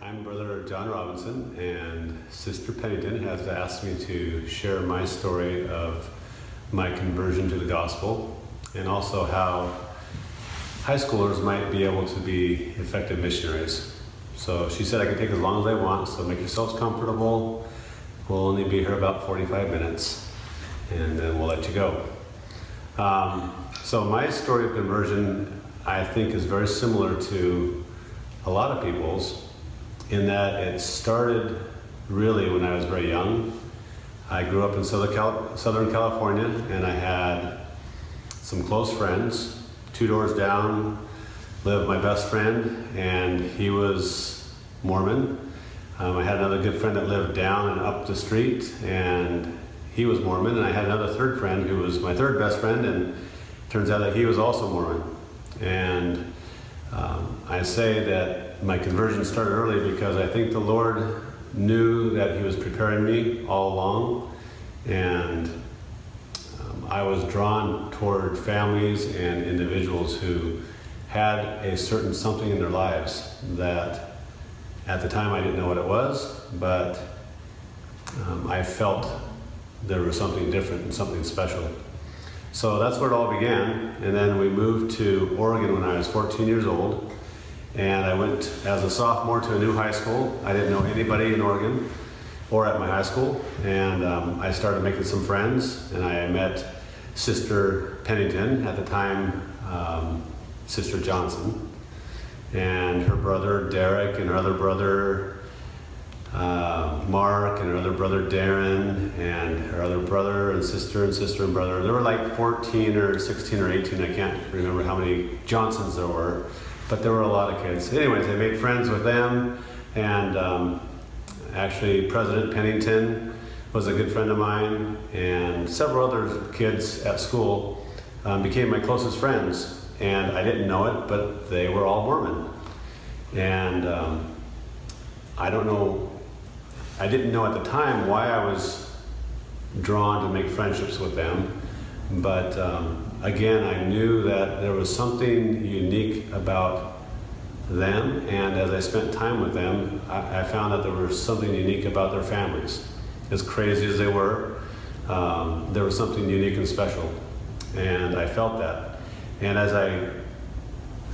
I'm Brother John Robinson, and Sister Pennington has asked me to share my story of my conversion to the gospel, and also how high schoolers might be able to be effective missionaries. So she said I can take as long as I want, so make yourselves comfortable. We'll only be here about 45 minutes, and then we'll let you go. So my story of conversion, I think, is very similar to a lot of people's, in that it started really when I was very young. I grew up in Southern California, and I had some close friends. 2 doors down lived my best friend, and he was Mormon. I had another good friend that lived down and up the street, and he was Mormon. And I had another third friend who was my third best friend, and it turns out that he was also Mormon. And I say that my conversion started early because I think the Lord knew that He was preparing me all along, and I was drawn toward families and individuals who had a certain something in their lives that at the time I didn't know what it was, but I felt there was something different and something special. So that's where it all began. And then we moved to Oregon when I was 14 years old. And I went as a sophomore to a new high school. I didn't know anybody in Oregon or at my high school. And I started making some friends. And I met Sister Pennington, at the time Sister Johnson, and her brother Derek, and her other brother Mark, and her other brother Darren, and her other brother and sister and brother. There were like 14 or 16 or 18, I can't remember how many Johnsons there were, but there were a lot of kids. Anyways, I made friends with them, and actually President Pennington was a good friend of mine, and several other kids at school became my closest friends, and I didn't know it, but they were all Mormon. And I didn't know at the time why I was drawn to make friendships with them, but again, I knew that there was something unique about them, and as I spent time with them, I found that there was something unique about their families. As crazy as they were, there was something unique and special, and I felt that. And as I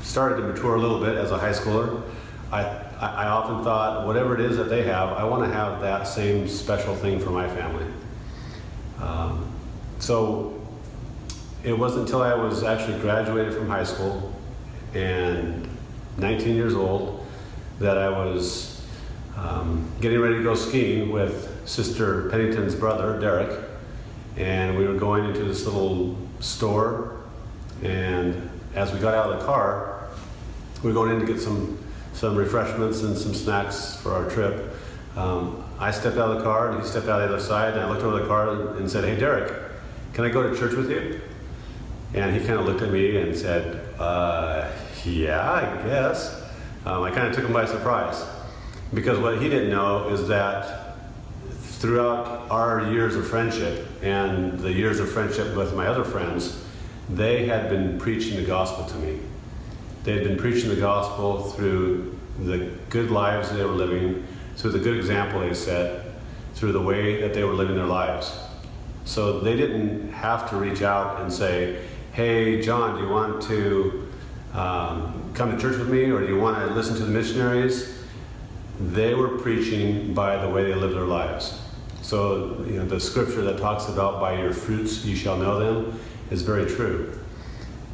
started to mature a little bit as a high schooler, I often thought, whatever it is that they have, I want to have that same special thing for my family. So it wasn't until I was actually graduated from high school and 19 years old that I was getting ready to go skiing with Sister Pennington's brother, Derek, and we were going into this little store, and as we got out of the car, we were going in to get some refreshments and some snacks for our trip. I stepped out of the car, and he stepped out the other side, and I looked over the car and said, "Hey, Derek, can I go to church with you?" And he kind of looked at me and said, yeah, I guess. I kind of took him by surprise, because what he didn't know is that throughout our years of friendship and the years of friendship with my other friends, they had been preaching the gospel to me. They had been preaching the gospel through the good lives they were living, through the good example they set, through the way that they were living their lives. So they didn't have to reach out and say, "Hey, John, do you want to come to church with me, or do you want to listen to the missionaries?" They were preaching by the way they lived their lives. So, the scripture that talks about "by your fruits you shall know them" is very true.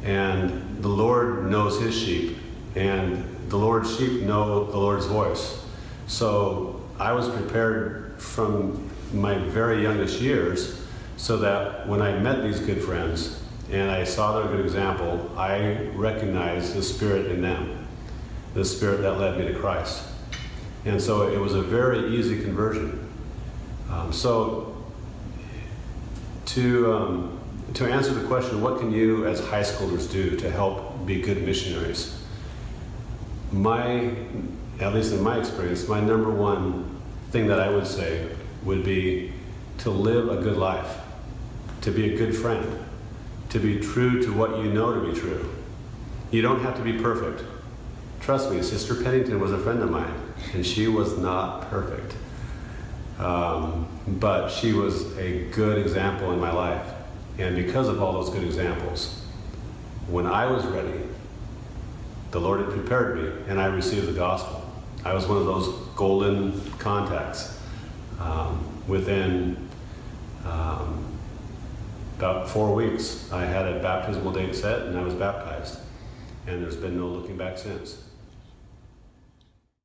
And the Lord knows His sheep, and the Lord's sheep know the Lord's voice. So I was prepared from my very youngest years, so that when I met these good friends and I saw their good example, I recognized the Spirit in them, the Spirit that led me to Christ. And so it was a very easy conversion. So to answer the question, what can you as high schoolers do to help be good missionaries? At least in my experience, my number one thing that I would say would be to live a good life, to be a good friend, to be true to what you know to be true. You don't have to be perfect. trust me, Sister Pennington was a friend of mine, and she was not perfect. But she was a good example in my life. And because of all those good examples, when I was ready, the Lord had prepared me, and I received the gospel. I was one of those golden contacts. Within about 4 weeks, I had a baptismal date set, and I was baptized. And there's been no looking back since.